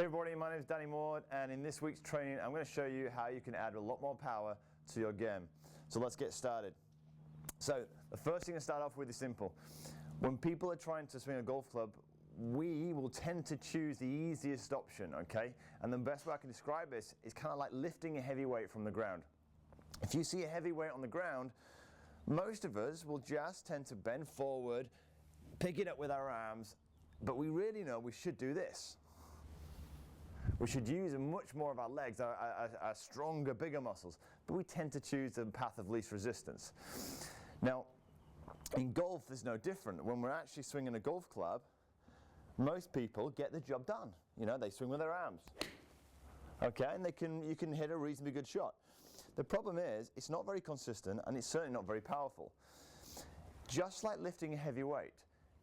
Hey everybody, my name is Danny Maud, and in this week's training I'm going to show you how you can add a lot more power to your game. So let's get started. So the first thing to start off with is simple. When people are trying to swing a golf club, we will tend to choose the easiest option, okay? And the best way I can describe this is kind of like lifting a heavy weight from the ground. If you see a heavy weight on the ground, most of us will just tend to bend forward, pick it up with our arms, but we really know we should do this. We should use much more of our legs, our stronger, bigger muscles, but we tend to choose the path of least resistance. Now, in golf, there's no different. When we're actually swinging a golf club, most people get the job done. You know, they swing with their arms. Okay, and you can hit a reasonably good shot. The problem is, it's not very consistent, and it's certainly not very powerful. Just like lifting a heavy weight,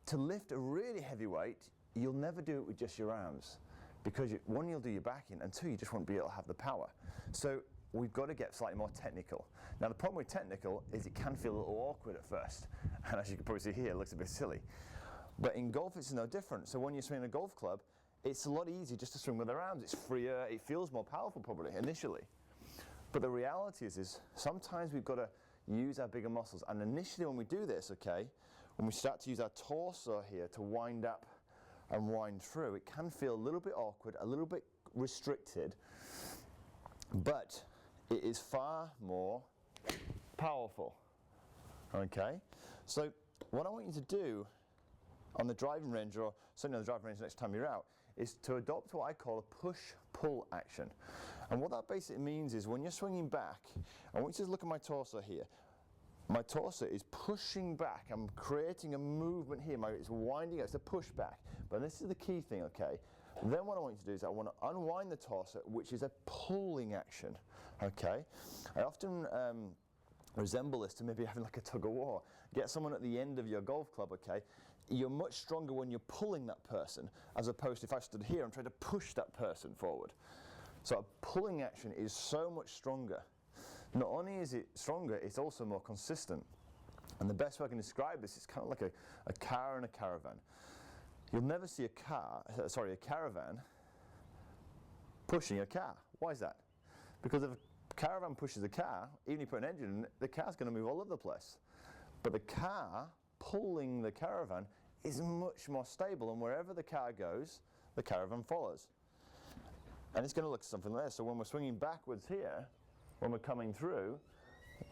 to lift a really heavy weight, you'll never do it with just your arms. Because one, you'll do your backing, and two, you just won't be able to have the power. So we've got to get slightly more technical. Now the problem with technical is it can feel a little awkward at first, and as you can probably see here, it looks a bit silly. But in golf it's no different. So when you're swinging a golf club, it's a lot easier just to swing with their arms. It's freer, it feels more powerful probably initially. But the reality is sometimes we've got to use our bigger muscles, and initially when we do this, okay, when we start to use our torso here to wind up and wind through, it can feel a little bit awkward, a little bit restricted, but it is far more powerful. Okay, so what I want you to do on the driving range, or certainly on the driving range next time you're out, is to adopt what I call a push-pull action. And what that basically means is when you're swinging back, I want you to look at my torso here. My torso is pushing back. I'm creating a movement here. It's winding up. It's a push back. But this is the key thing, okay? Then what I want you to do is I want to unwind the torso, which is a pulling action, okay? I often resemble this to maybe having like a tug of war. Get someone at the end of your golf club, okay? You're much stronger when you're pulling that person, as opposed to if I stood here and tried to push that person forward. So a pulling action is so much stronger. Not only is it stronger, it's also more consistent. And the best way I can describe this is kind of like a car and a caravan. You'll never see a caravan pushing a car. Why is that? Because if a caravan pushes a car, even if you put an engine in it, the car's going to move all over the place. But the car pulling the caravan is much more stable, and wherever the car goes, the caravan follows. And it's going to look something like this. So when we're swinging backwards here, when we're coming through,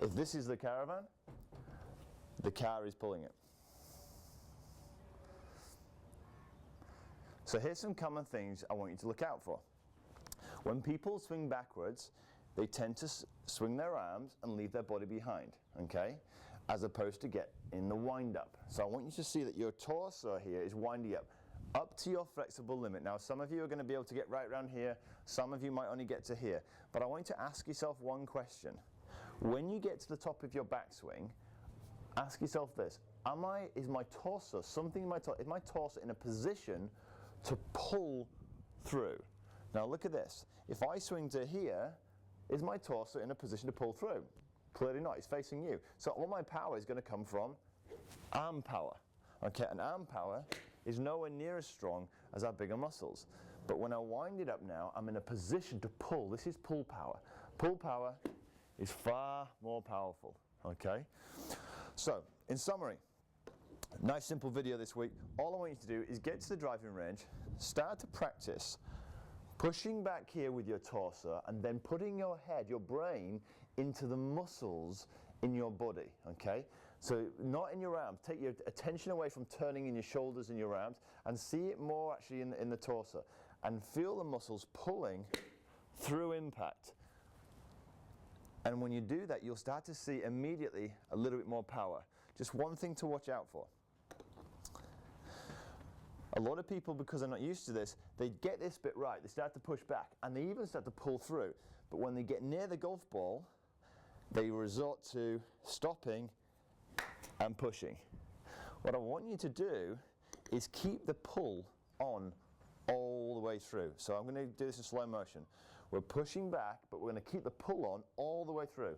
if this is the caravan, the car is pulling it. So here's some common things I want you to look out for. When people swing backwards, they tend to swing their arms and leave their body behind, okay? As opposed to get in the wind up. So I want you to see that your torso here is winding up to your flexible limit. Now some of you are going to be able to get right around here, some of you might only get to here, but I want you to ask yourself one question. When you get to the top of your backswing, ask yourself this: is my torso in a position to pull through? Now look at this. If I swing to here, is my torso in a position to pull through? Clearly not, it's facing you. So all my power is going to come from arm power. Okay, and arm power is nowhere near as strong as our bigger muscles. But when I wind it up now, I'm in a position to pull. This is pull power. Pull power is far more powerful, okay? So, in summary, nice simple video this week. All I want you to do is get to the driving range, start to practice pushing back here with your torso, and then putting your head, your brain, into the muscles in your body, okay? So not in your arms. Take your attention away from turning in your shoulders and your arms, and see it more actually in the torso, and feel the muscles pulling through impact. And when you do that, you'll start to see immediately a little bit more power. Just one thing to watch out for. A lot of people, because they're not used to this, they get this bit right, they start to push back, and they even start to pull through. But when they get near the golf ball, they resort to stopping and pushing. What I want you to do is keep the pull on all the way through. So I'm going to do this in slow motion. We're pushing back, but we're going to keep the pull on all the way through.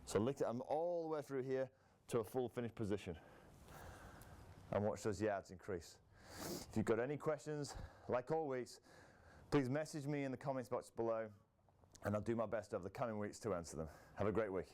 So look, I'm all the way through here to a full finished position. And watch those yards increase. If you've got any questions, like always, please message me in the comments box below, and I'll do my best over the coming weeks to answer them. Have a great week.